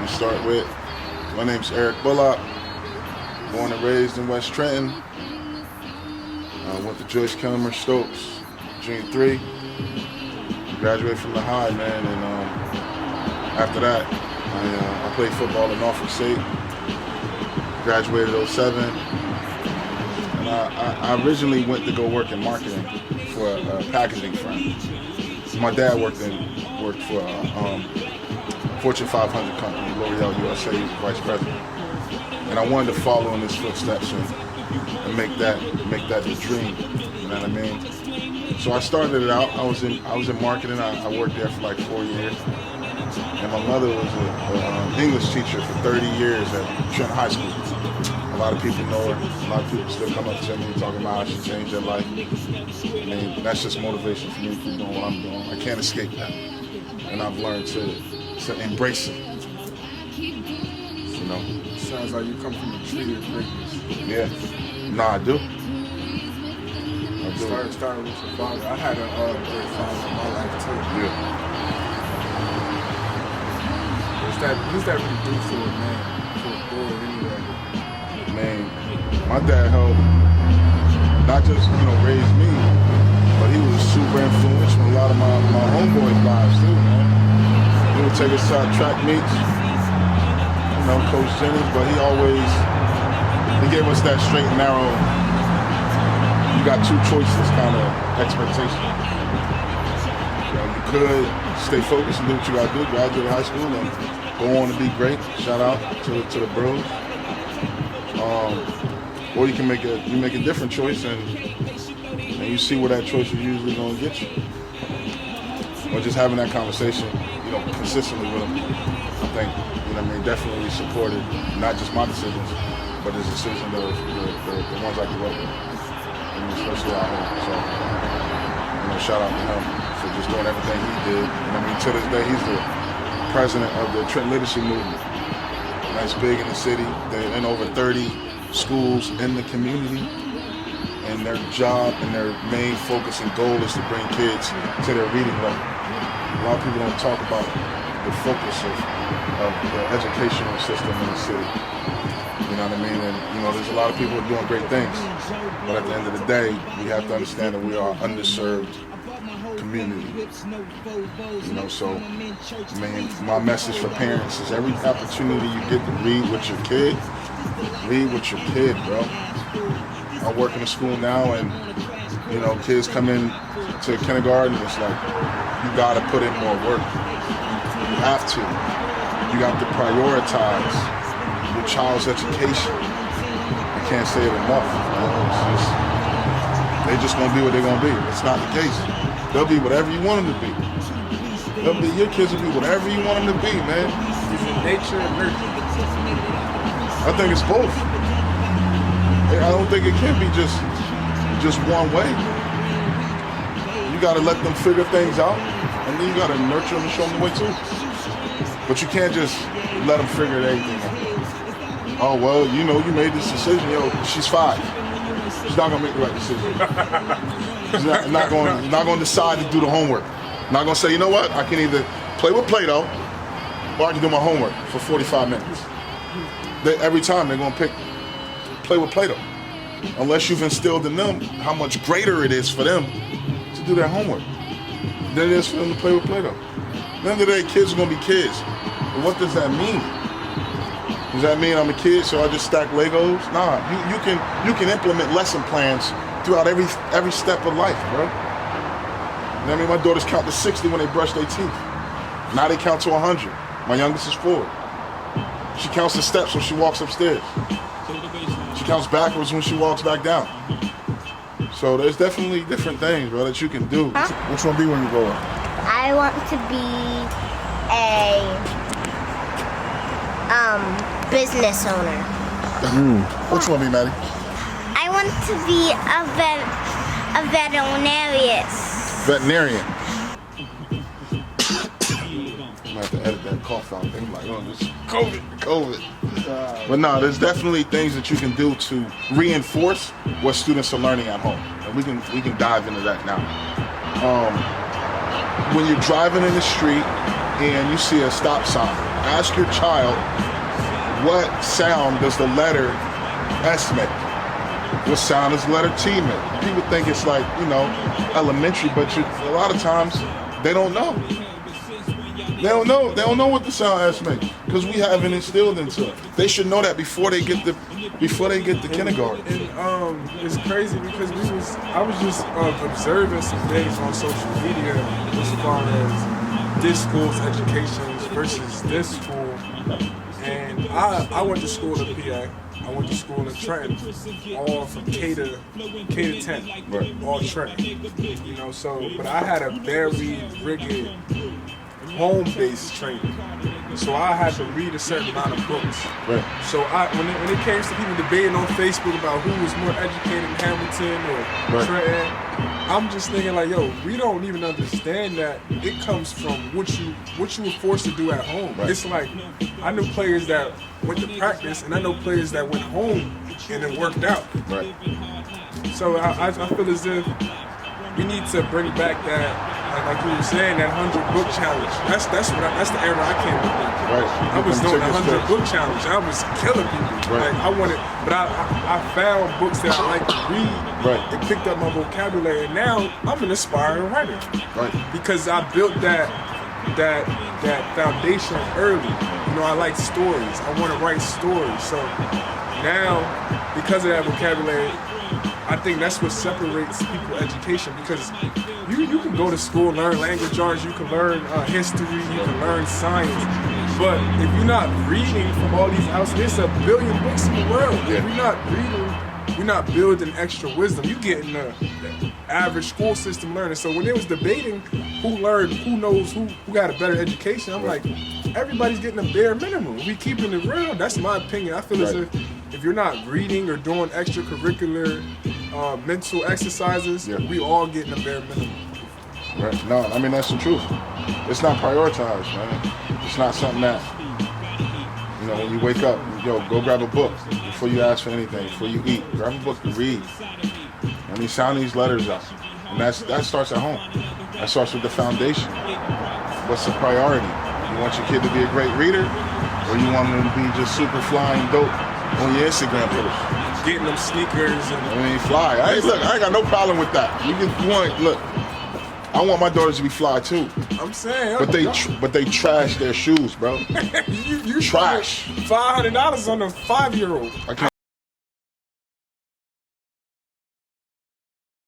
start with. My name's Eric Bullock, born and raised in West Trenton. Went to Joyce Kellerman Stokes, Junior 3. Graduated from the high, man, and after that, I played football at Norfolk State. Graduated in '07. And I originally went to go work in marketing for a packaging firm. My dad worked for a Fortune 500 company, L'Oreal USA, vice president. And I wanted to follow in his footsteps and make that the dream. You know what I mean? So I started it out. I was in marketing. I worked there for like 4 years. And my mother was an English teacher for 30 years at Trent High School. A lot of people know her. A lot of people still come up to me and talk about how she changed their life. I mean, that's just motivation for me to keep doing what I'm doing. I can't escape that. And I've learned to embrace it. You know? Sounds like you come from a tree of greatness. Yeah. No, I do. Started with your father. I had a great father in my life too. Yeah. What's that really do for a man, for a boy anyway? Man, my dad helped not just, raise me, but he was super influential in a lot of my homeboys' lives too, man. He would take us to our track meets, Coach Jennings, but he gave us that straight and narrow, you got two choices kind of expectation. You could stay focused and do what you gotta do, graduate high school and go on to be great. Shout out to the bros. Or you can make a different choice and you see where that choice is usually gonna get you. Or just having that conversation, consistently with them. I think, definitely supported not just my decisions, but the decisions of the ones I grew up with, and especially our home. So, shout out to him for just doing everything he did. And to this day, he's the president of the Trent Literacy Movement. And that's big in the city. They're in over 30 schools in the community. And their job and their main focus and goal is to bring kids to their reading level. A lot of people don't talk about the focus of the educational system in the city. You know what I mean? And there's a lot of people doing great things. But at the end of the day, we have to understand that we are underserved community. So my message for parents is every opportunity you get to read with your kid, bro. I work in a school now and kids come in to kindergarten, it's like you gotta put in more work. You have to. You have to prioritize your child's education. I can't say it enough. They're just gonna be what they're gonna be. It's not the case. They'll be whatever you want them to be. Your kids will be whatever you want them to be, man. Is it nature or nurture? I think it's both. I don't think it can be just one way. You gotta let them figure things out, and then you gotta nurture them and show them the way too. But you can't just let them figure everything out. Oh, well, you made this decision. She's 5. She's not gonna make the right decision. She's not going to decide to do the homework. Not going to say, you know what? I can either play with Play-Doh or I can do my homework for 45 minutes. Every time they're going to pick play with Play-Doh. Unless you've instilled in them how much greater it is for them to do their homework than it is for them to play with Play-Doh. At the end of the day, kids are going to be kids. But what does that mean? Does that mean I'm a kid, so I just stack Legos? Nah, you can implement lesson plans throughout every step of life, bro. You know what I mean? My daughters count to 60 when they brush their teeth. Now they count to 100. My youngest is 4. She counts the steps when she walks upstairs. She counts backwards when she walks back down. So there's definitely different things, bro, that you can do. Which one be when you grow up? I want to be a business owner. Which one be, Maddie? I want to be a veterinarian. Veterinarian. I'm gonna have to edit that cough out. I'm like, oh, this is COVID. But no, there's definitely things that you can do to reinforce what students are learning at home. And we can dive into that now. When you're driving in the street and you see a stop sign, Ask your child, what sound does the letter S make? What sound does the letter T make? People think it's like, elementary, but a lot of times they don't know. They don't know. They don't know what the sound S makes because we haven't instilled into it. They should know that before they get to kindergarten. And it's crazy because I was just observing some things on social media as far as this school's education versus this school. And I went to school in PA. I went to school in Trenton, all from K to 10, Right. all Trenton. So, but I had a very rigid home-based training. So I had to read a certain amount of books. Right. So when it came to people debating on Facebook about who was more educated in Hamilton or Trenton, I'm just thinking like, yo, we don't even understand that it comes from what you were forced to do at home. Right. It's like I knew players that went to practice, and I know players that went home and it worked out. Right. So I feel as if we need to bring back that, like you were saying, that 100-book challenge. That's the era I came up with. Right. I was doing a 100-book challenge. I was killing people. Right. But I found books that I like to read. Right. It picked up my vocabulary, and now I'm an aspiring writer. Right. Because I built that foundation early. I like stories. I want to write stories. So now, because of that vocabulary, I think that's what separates people education, because you can go to school, learn language arts, you can learn history, you can learn science, but if you're not reading from all these outside, there's a billion books in the world. If you're not reading, you're not building extra wisdom. You're getting the average school system learning. So when they was debating who got a better education, I'm like, everybody's getting a bare minimum. We keeping it real. That's my opinion. I feel as if you're not reading or doing extracurricular mental exercises, we all getting a bare minimum. Right. No, I mean, that's the truth. It's not prioritized, man. It's not something that, when you wake up, go grab a book before you ask for anything, before you eat. Grab a book to read. Sound these letters out. And that starts at home. That starts with the foundation. What's the priority? You want your kid to be a great reader, or you want them to be just super flying dope on your Instagram post? Getting them sneakers and fly. I ain't got no problem with that. I want my daughters to be fly too. I'm saying, but they trash their shoes, bro. you trash. $500 on a 5-year-old. I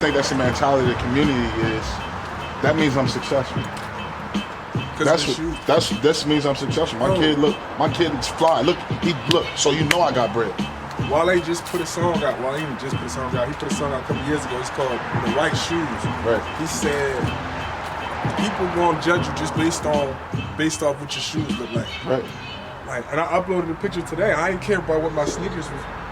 think that's the mentality of the community is. That means I'm successful. This means I'm successful. My kid's fly. Look, so I got bread. Wale just put a song out. He put a song out a couple years ago. It's called The Right Shoes. Right. He said people gonna judge you just based off what your shoes look like. Right. And I uploaded a picture today. I didn't care about what my sneakers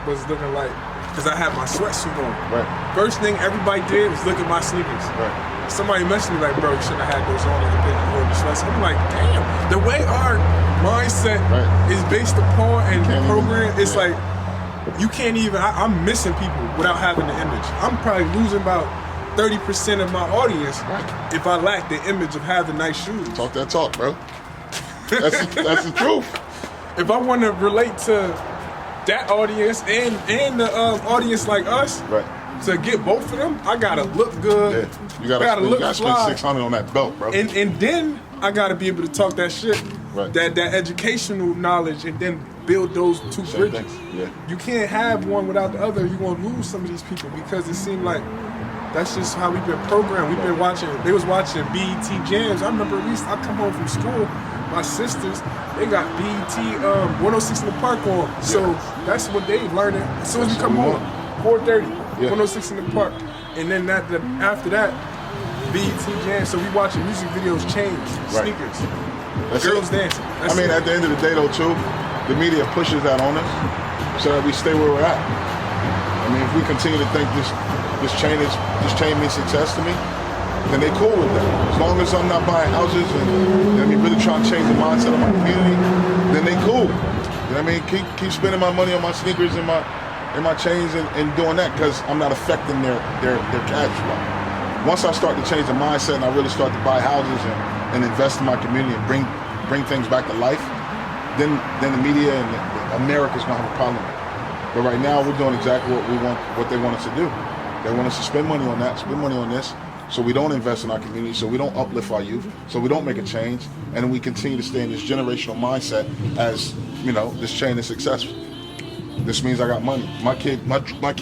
was looking like because I had my sweatsuit on. Right. First thing everybody did was look at my sneakers. Right. Somebody messaged me like, bro, you shouldn't have had those on in the sweatsuit. I'm like, damn. The way our mindset is based upon and program, it's like you can't even. I'm missing people without having the image. I'm probably losing about 30% of my audience if I lack the image of having nice shoes. Talk that talk, bro. That's the truth. If I want to relate to that audience and the audience like us, to get both of them, I gotta look good. Yeah. You gotta spend $600 on that belt, bro. And then I gotta be able to talk that shit, that educational knowledge, and then build those two bridges. Yeah. You can't have one without the other. You're gonna lose some of these people because it seemed like that's just how we've been programmed. We've been watching. They was watching BET Jams. I remember I come home from school. My sisters, they got BET 106 in the Park on. So that's what they learning. As soon as we come home, 4:30, 106 in the Park, and then after that, BET Jams. So we watching music videos change, sneakers, girls dancing. At the end of the day, though, too, the media pushes that on us so that we stay where we're at. If we continue to think this chain means success to me, then they cool with that. As long as I'm not buying houses and really trying to change the mindset of my community, then they cool. Keep spending my money on my sneakers and my chains and doing that because I'm not affecting their cash flow. Once I start to change the mindset and I really start to buy houses and invest in my community and bring things back to life, then the media and America's gonna have a problem with it. But right now, we're doing exactly what they want us to do. They want us to spend money on that, spend money on this, so we don't invest in our community, so we don't uplift our youth, so we don't make a change, and we continue to stay in this generational mindset as, this chain is successful. This means I got money. My kid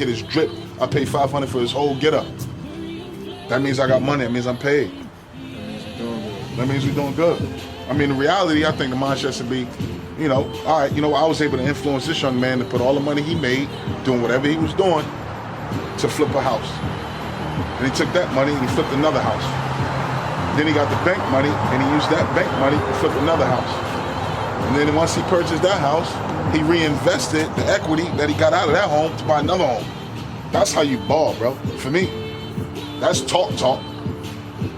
is dripped. I paid $500 for his whole get up. That means I got money. That means I'm paid. That means we're doing good. I mean, in reality, I think the mindset should be, all right, I was able to influence this young man to put all the money he made doing whatever he was doing to flip a house. And he took that money and he flipped another house. Then he got the bank money and he used that bank money to flip another house. And then once he purchased that house, he reinvested the equity that he got out of that home to buy another home. That's how you ball, bro. For me, that's talk. You know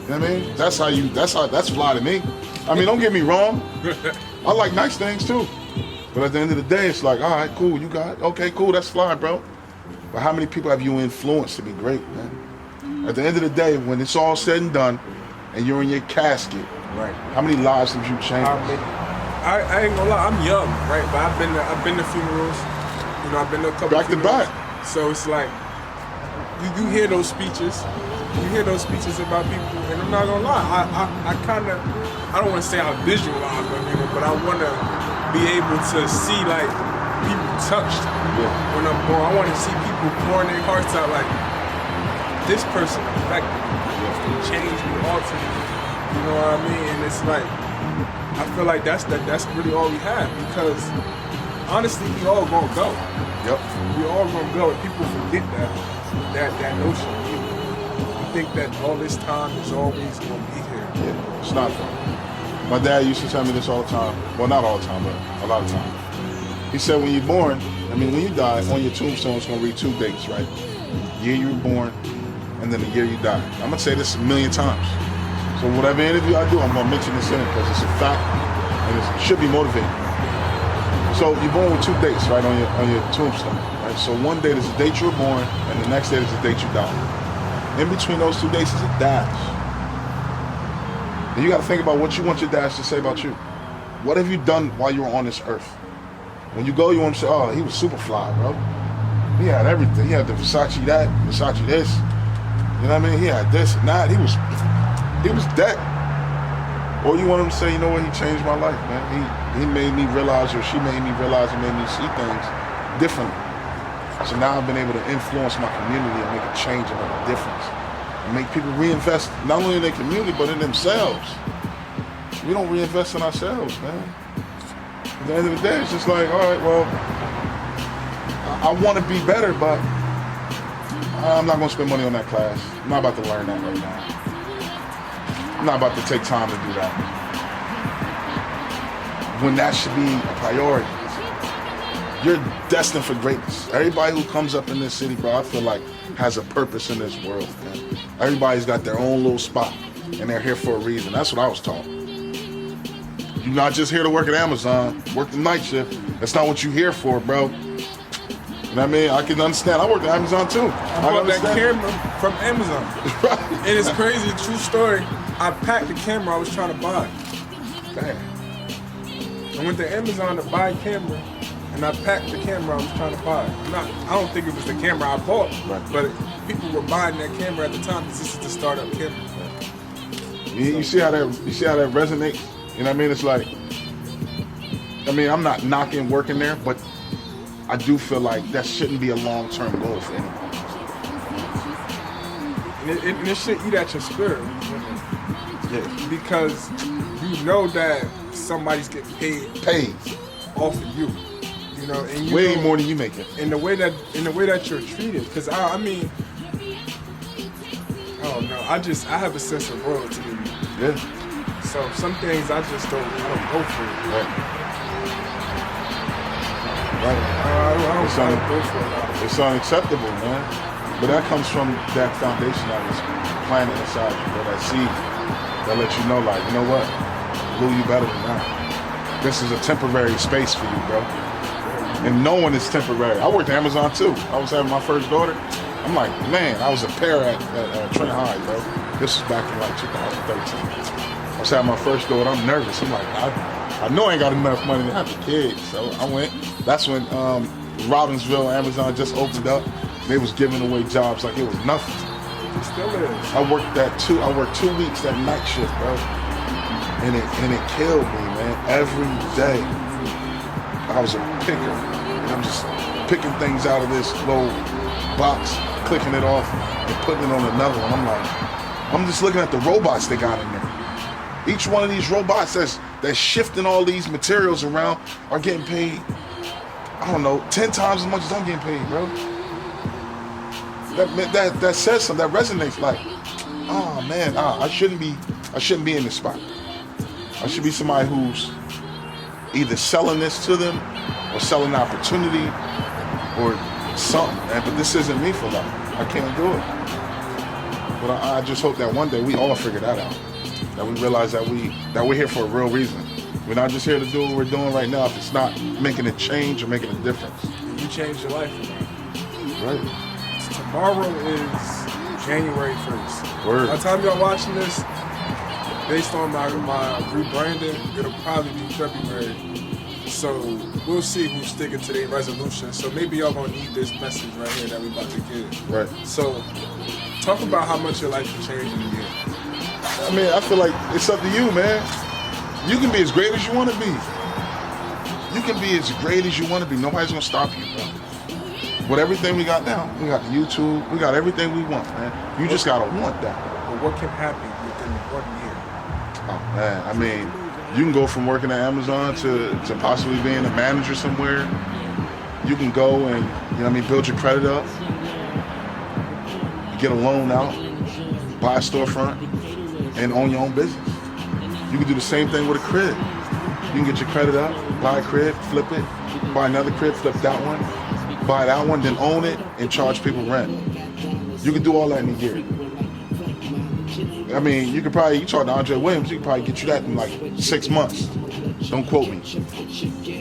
what I mean? That's fly to me. I mean, don't get me wrong. I like nice things too. But at the end of the day, it's like, all right, cool, you got it. Okay, cool, that's fly, bro. But how many people have you influenced to be great, man? At the end of the day, when it's all said and done, and you're in your casket, right? How many lives have you changed? I ain't gonna lie, I'm young, right? But I've been to funerals. I've been to a couple back funerals. To back. So it's like you hear those speeches. You hear those speeches about people, and I'm not gonna lie, I don't want to say I visualize them, but I want to be able to see like people touched when I'm born. I want to see people pouring their hearts out like this person affected me, changed me, altered me. You know what I mean? And it's like I feel like that's really all we have, because honestly, we all gonna go. Yep. We all gonna go, and people forget that notion. We think that all this time is always gonna be here. Yeah, it's not fun. My dad used to tell me this all the time. Well, not all the time, but a lot of time. He said, when you're born, when you die, on your tombstone, it's gonna read 2 dates, right? The year you were born, and then the year you died. I'm gonna say this a million times. So whatever interview I do, I'm gonna mention this in it because it's a fact, and it should be motivating. So you're born with 2 dates, right, on your tombstone, right? So one date is the date you were born, and the next date is the date you died. In between those 2 dates is a dash. And you got to think about what you want your dash to say about you. What have you done while you were on this earth? When you go, you want to say, oh, he was super fly, bro. He had everything. He had the Versace that, Versace this. You know what I mean? He had this and that. He was decked. Or you want him to say, you know what, he changed my life, man. He made me realize, or she made me realize, and made me see things differently. So now I've been able to influence my community and make a change and make a difference. And make people reinvest not only in their community, but in themselves. We don't reinvest in ourselves, man. At the end of the day, it's just like, all right, well, I want to be better, but I'm not going to spend money on that class. I'm not about to learn that right now. I'm not about to take time to do that. When that should be a priority. You're destined for greatness. Everybody who comes up in this city, bro, I feel like has a purpose in this world, man. Everybody's got their own little spot, and they're here for a reason. That's what I was taught. You're not just here to work at Amazon, work the night shift. That's not what you're here for, bro. You know what I mean? I can understand. I worked at Amazon too. I bought that camera from Amazon. Right. And it's crazy, true story. I packed the camera I was trying to buy. Damn. I went to Amazon to buy a camera, and I packed the camera I was trying to buy. I don't think it was the camera I bought, right, but people were buying that camera at the time because this is the startup camera. You see how that resonates? You know what I mean? It's like, I'm not knocking working there, but I do feel like that shouldn't be a long-term goal for anyone. And it should eat at your spirit. Yeah. Because you know that somebody's getting paid off of you. You know, and you way know, more than you make it. In the way that you're treated. Because I don't know. I have a sense of royalty in me. Yeah. So some things I don't go for. Right. I don't go for it. It's unacceptable, man. But that comes from that foundation that was planted inside you, bro. That seed that lets you know, like, you know what? Blue, you better than that. This is a temporary space for you, bro. And no one is temporary. I worked at Amazon too. I was having my first daughter. I'm like, man, I was a pair at Trent High, bro. This was back in like 2013. I was having my first daughter. I'm nervous. I'm like, I know I ain't got enough money to have a kid, so I went. That's when Robbinsville, Amazon just opened up. They was giving away jobs like it was nothing. It still is. I worked 2 weeks that night shift, bro, and it killed me, man. Every day, I was a picker, and I'm just picking things out of this little box, clicking it off, and putting it on another one. I'm just looking at the robots they got in there. Each one of these robots that's shifting all these materials around are getting paid, I don't know, 10 times as much as I'm getting paid, bro. That says something, that resonates like, oh man, I shouldn't be in this spot. I should be somebody who's either selling this to them or selling an opportunity or something, man. But this isn't me for that. I can't do it. But I just hope that one day we all figure that out. That we realize that we're here for a real reason. We're not just here to do what we're doing right now if it's not making a change or making a difference. You changed your life. Right. Tomorrow is January 1st. Word. By the time y'all watching this, based on my rebranding, it'll probably be February. So we'll see who's sticking to their resolution. So maybe y'all gonna need this message right here that we about to get. Right. So talk about how much your life can change in a year. I mean, I feel like it's up to you, man. You can be as great as you want to be. You can be as great as you want to be. Nobody's gonna stop you, bro. With everything we got now, we got the YouTube, we got everything we want, man. You just gotta want that. But what can happen within 1 year? Oh man, I mean, you can go from working at Amazon to possibly being a manager somewhere. You can go and, you know what I mean, build your credit up, get a loan out, buy a storefront, and own your own business. You can do the same thing with a crib. You can get your credit up, buy a crib, flip it, buy another crib, flip that one, buy that one, then own it and charge people rent. You can do all that in a year. I mean, you talk to Andre Williams, you could probably get you that in like 6 months. Don't quote me.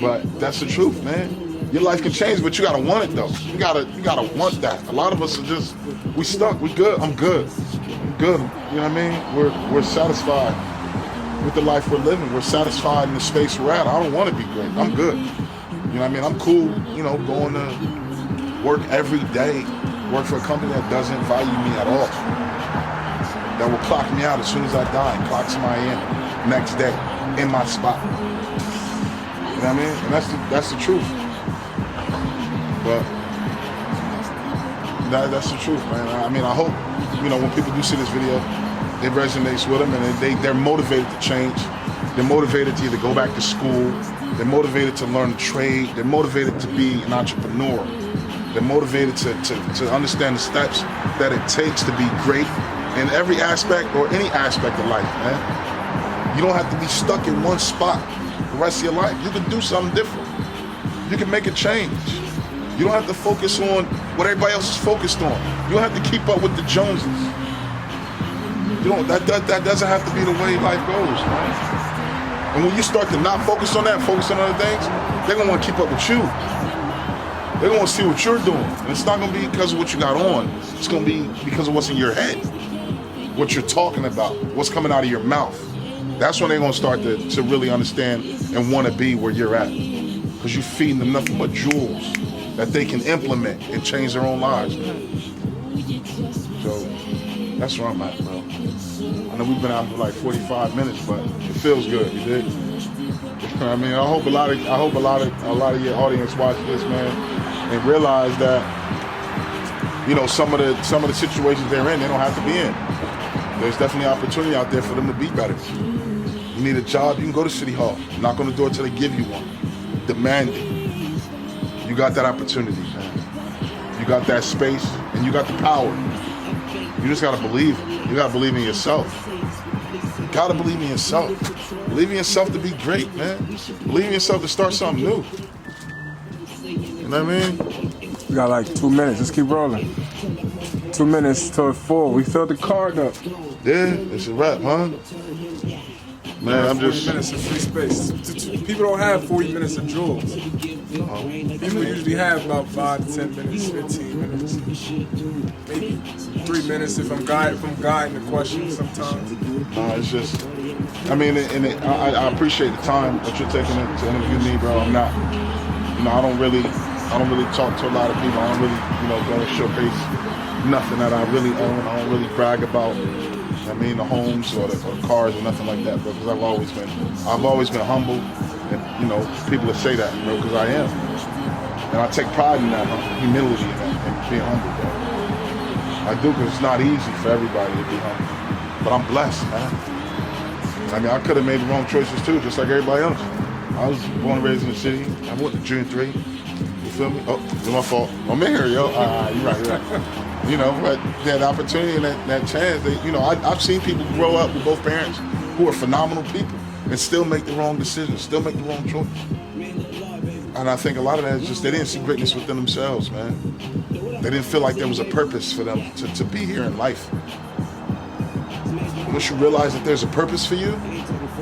But that's the truth, man. Your life can change, but you gotta want it though. You gotta want that. A lot of us are just, we stuck, we good, I'm good. I'm good, you know what I mean? We're satisfied with the life we're living. We're satisfied in the space we're at. I don't wanna be great, I'm good. You know what I mean? I'm cool, you know, going to work every day, work for a company that doesn't value me at all. That will clock me out as soon as I die and clock somebody in next day in my spot. You know what I mean? And that's the truth. But that's the truth, man. I mean, I hope, you know, when people do see this video, it resonates with them and they're motivated to change. They're motivated to either go back to school, they're motivated to learn a trade, they're motivated to be an entrepreneur. They're motivated to understand the steps that it takes to be great in every aspect or any aspect of life, man. You don't have to be stuck in one spot the rest of your life. You can do something different. You can make a change. You don't have to focus on what everybody else is focused on. You don't have to keep up with the Joneses. You don't. That doesn't have to be the way life goes, man. And when you start to not focus on that, focus on other things, they're gonna want to keep up with you. They're gonna see what you're doing. And it's not gonna be because of what you got on. It's gonna be because of what's in your head. What you're talking about, what's coming out of your mouth. That's when they're gonna start to really understand and wanna be where you're at. Because you're feeding them nothing but jewels that they can implement and change their own lives, man. So that's where I'm at, bro. I know we've been out for like 45 minutes, but it feels good, you dig? I mean, I hope a lot of your audience watch this, man, and realize that, you know, some of the situations they're in, they don't have to be in. There's definitely opportunity out there for them to be better. You need a job, you can go to City Hall. Knock on the door till they give you one. Demand it. You got that opportunity, man. You got that space, and you got the power. You just gotta believe it. You gotta believe in yourself. You gotta believe in yourself. Believe in yourself to be great, man. Believe in yourself to start something new. You know what I mean? We got like 2 minutes. Let's keep rolling. 2 minutes till 4. We filled the card up. Yeah, it's a wrap, huh? Man, I'm 40 just... minutes of free space. People don't have 40 minutes of jewels. People usually have about 5 to 10 minutes, 15 minutes. Maybe 3 minutes if I'm guiding the question sometimes. It's just... I mean, I appreciate the time that you're taking to interview me, bro. I'm not, I don't really talk to a lot of people. I don't really, go and showcase nothing that I really own. I don't really brag about, the homes or the cars or nothing like that, bro. Because I've always been humble, and people that say that, bro, because I am, and I take pride in that humility and being humble, bro. I do, because it's not easy for everybody to be humble, but I'm blessed, man. I could have made the wrong choices too, just like everybody else. I was born and raised in the city. I went to June 3. You feel me? Oh, it's my fault. I'm in here, yo. You're right. But that opportunity and that chance, I've seen people grow up with both parents who are phenomenal people and still make the wrong decisions, still make the wrong choice. And I think a lot of that is just they didn't see greatness within themselves, man. They didn't feel like there was a purpose for them to be here in life. Once you realize that there's a purpose for you,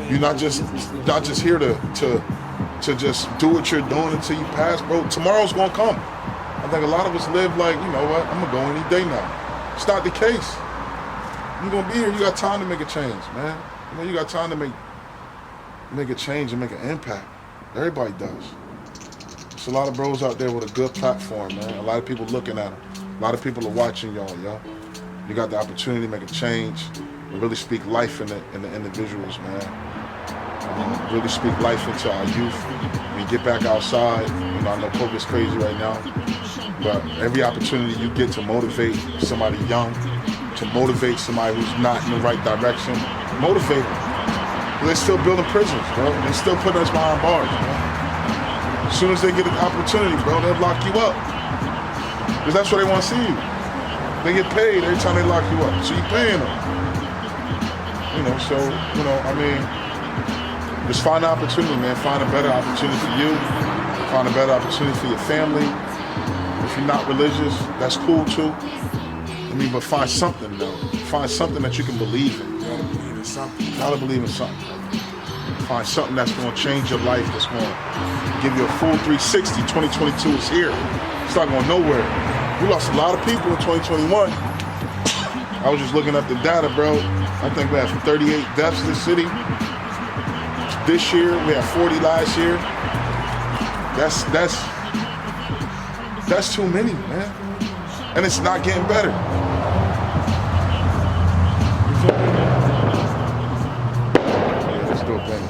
you're not just here to just do what you're doing until you pass, bro. Tomorrow's gonna come. I think a lot of us live like, you know what, I'm gonna go any day now. It's not the case. You're gonna be here, you got time to make a change, man. You got time to make a change and make an impact. Everybody does. There's a lot of bros out there with a good platform, man. A lot of people looking at them. A lot of people are watching y'all, yo. You got the opportunity to make a change and really speak life in the individuals, man. Really speak life into our youth. When you get back outside, I know COVID's crazy right now, but every opportunity you get to motivate somebody young, to motivate somebody who's not in the right direction, motivate them. They're still building prisons, bro. They're still putting us behind bars, bro. As soon as they get an opportunity, bro, they'll lock you up. Because that's what they want to see you. They get paid every time they lock you up, so you're paying them. Just find an opportunity, man. Find a better opportunity for you. Find a better opportunity for your family. If you're not religious, that's cool too. But find something, though. Find something that you can believe in. You gotta believe in something. You gotta believe in something. Find something that's gonna change your life, that's gonna give you a full 360. 2022 is here. It's not going nowhere. We lost a lot of people in 2021. I was just looking at the data, bro. I think we had 38 deaths in the city. This year, we had 40 last year. That's too many, man. And it's not getting better. Yeah, let's do it, man.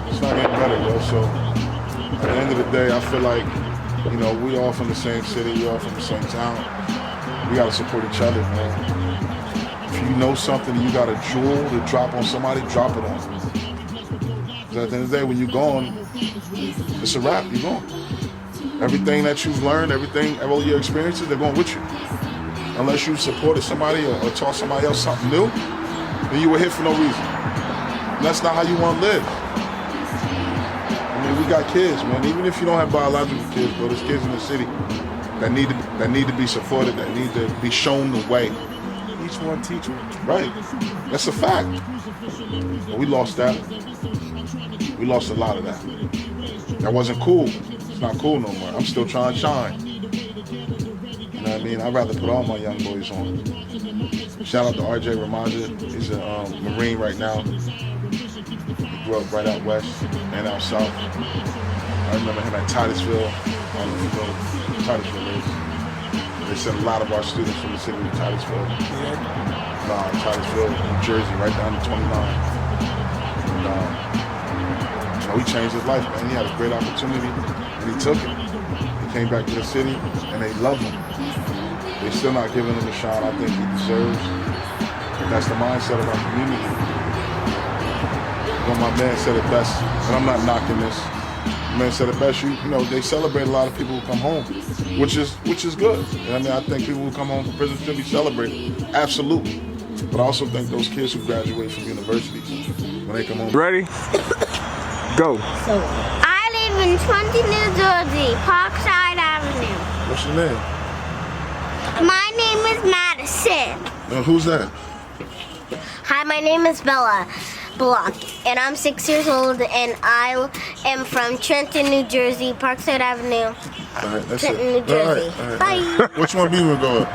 It's not getting better, yo. So at the end of the day, I feel like, we all from the same city, we all from the same town. We gotta support each other, man. If you know something, you got a jewel to drop on somebody, drop it on them. Because at the end of the day, when you're gone, it's a wrap, you're gone. Everything that you've learned, all your experiences, they're going with you. Unless you supported somebody or taught somebody else something new, then you were here for no reason. And that's not how you want to live. We got kids, man. Even if you don't have biological kids, bro, there's kids in the city that need to be supported, that need to be shown the way. Each one teach one. Right. That's a fact. But we lost that. We lost a lot of that. That wasn't cool. It's not cool no more. I'm still trying to shine. You know what I mean? I'd rather put all my young boys on. Shout out to RJ Ramaja. He's a Marine right now. He grew up right out west and out south. I remember him at Titusville. I don't know if you know what Titusville is. They sent a lot of our students from the city to Titusville. Titusville, New Jersey, right down to 29. And he changed his life, man. He had a great opportunity, and he took it. He came back to the city, and they love him. They're still not giving him the shine I think he deserves. But that's the mindset of our community. My man said it best, and I'm not knocking this. The man said it best. They celebrate a lot of people who come home, which is good. And I think people who come home from prison should be celebrated, absolutely. But I also think those kids who graduate from universities, when they come home. Ready? Go. So I live in 20 New Jersey, Parkside Avenue. What's your name? My name is Madison. Who's that? Hi, my name is Bella Bullock, and I'm 6 years old, and I am from Trenton, New Jersey, Parkside Avenue. All right, that's Trenton, it. New Jersey. All right. Bye. Which one do you want to go with?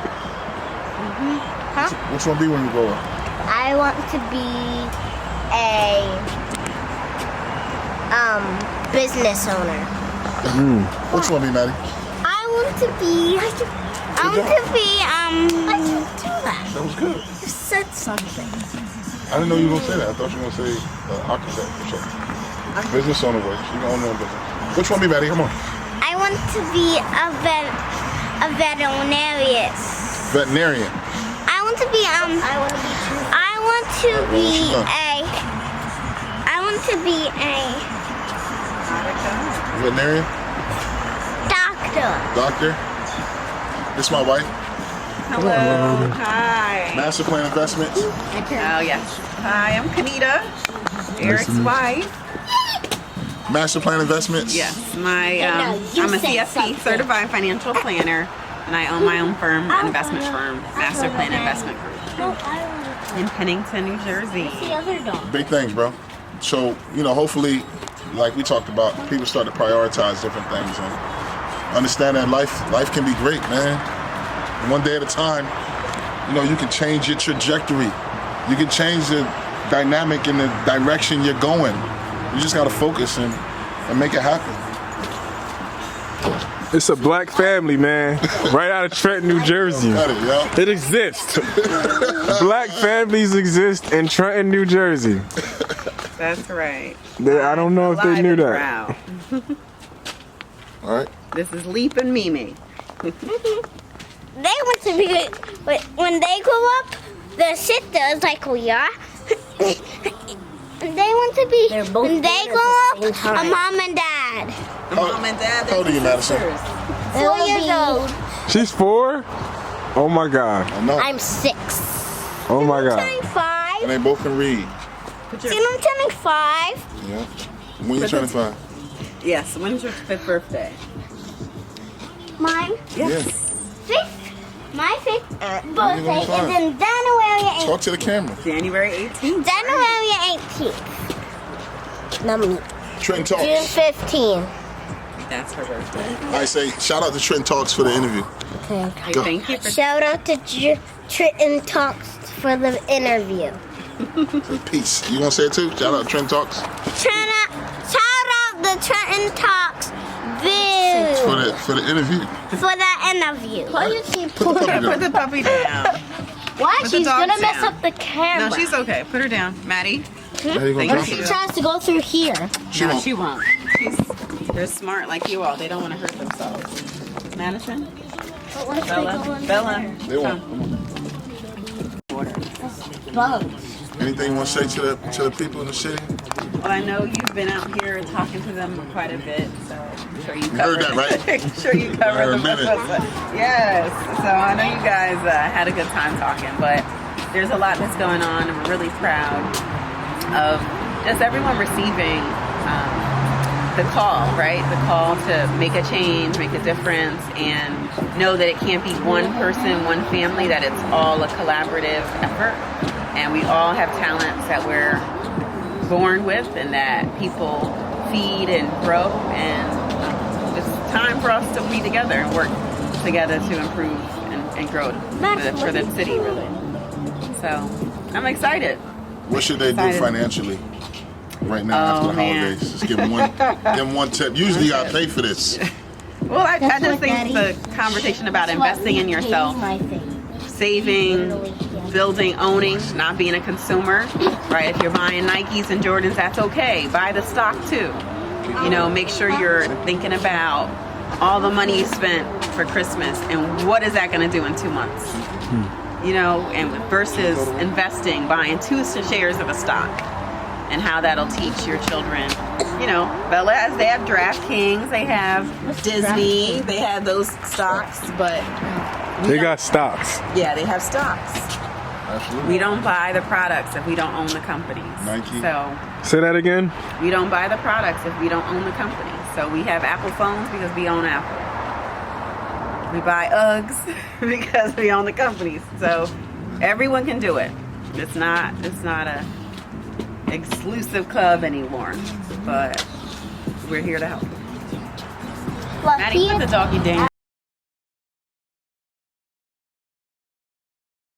Which one be when you grow up? I want to be a business owner. Which one be, Maddie? I want to be. I want to be. I didn't do that. That was good. You said something. I didn't know you were gonna say that. I thought you were gonna say architect or something. Business owner works. You can own your own business. Which one be, Maddie? Come on. I want to be a veterinarian. Veterinarian. I want to be I want to be a. I want to be a Veterinarian. doctor. Doctor. This is my wife. Hello. Hi. Master Plan Investments. Oh, yes. Hi, I'm Kanita, Eric's wife. Master Plan Investments. Yes, No, you I'm a said CFP, something. certified financial planner, and I own my own firm, an investment firm, Master Plan Investment Group, No, I in Pennington, New Jersey. want the other dog. Big things, bro. So, hopefully, like we talked about, people start to prioritize different things and understand that life can be great, man. One day at a time, you can change your trajectory. You can change the dynamic in the direction you're going. You just gotta focus and make it happen. It's a black family, man. Right out of Trenton, New Jersey. Got it, yo. It exists. Black families exist in Trenton, New Jersey. That's right. I don't know if they Alive knew and that. proud. All right. This is Leap and Mimi. They want to be when they grow up. Their sisters like we are. And they want to be when they grow up a mom and dad. Mom and Dad, How old are you, Madison? 4 years old. She's 4? Oh my God. I know. I'm 6. Oh my I'm God. turning And 5. they both can read. See, I'm turning 5. Yeah. When you turning 5? Yes, when's your 5th birthday? Mine. Yes. 5th. My 5th When birthday you is gonna be in January 8th. Talk to the camera. January 18th. January 18th. No, me. Trenton June Talks. 15th. That's her birthday. I say shout out to Trenton Talks for the interview. Okay. Go. Thank you for Shout out to Trenton Talks for the interview. Peace. You gonna say it too? Shout out to Trenton Talks Shout out the Trenton Talks for the interview. for that interview. Why you keep Put the puppy Put down. the puppy down. Why? Put the She's dogs gonna mess down. up the camera. No, she's okay. Put her down. Maddie. How you gonna Thank drop She you. it? tries to go through here. She No, won't. she won't. They're smart like you all. They don't want to hurt themselves. Madison? But once they Bella? go in Bella? They won't. Water. bugs. Anything you want to say to the people in the city? Well, I know you've been out here talking to them quite a bit, so I'm sure you You heard covered that, right? I'm sure you I covered heard the a minute. Yes. So I know you guys had a good time talking, but there's a lot that's going on, and we're really proud of just everyone receiving the call, right? The call to make a change, make a difference, and know that it can't be one person, one family, that it's all a collaborative effort. And we all have talents that we're born with and that people feed and grow. And it's time for us to be together and work together to improve and grow for the city, really. So I'm excited. What should they do Excited. financially right now after the man. holidays? Just give them one tip. Usually you gotta pay for this. Well, I That's just what think Daddy- the conversation about investing in yourself, My thing. saving, building, owning, not being a consumer, right? If you're buying Nikes and Jordans, that's okay. Buy the stock too. You know, make sure you're thinking about all the money you spent for Christmas and what is that going to do in 2 months? You know, and versus investing, buying 2 shares of a stock, and how that'll teach your children. You know, Bella, they have DraftKings, they have Disney, they have those stocks, but They got stocks. yeah, they have stocks. Absolutely. We don't buy the products if we don't own the companies. Nike. So Say that again. we don't buy the products if we don't own the companies. So we have Apple phones because we own Apple. We buy Uggs because we own the companies. So everyone can do it. It's not a exclusive club anymore, but we're here to help. Well, Maddie, put the doggy down.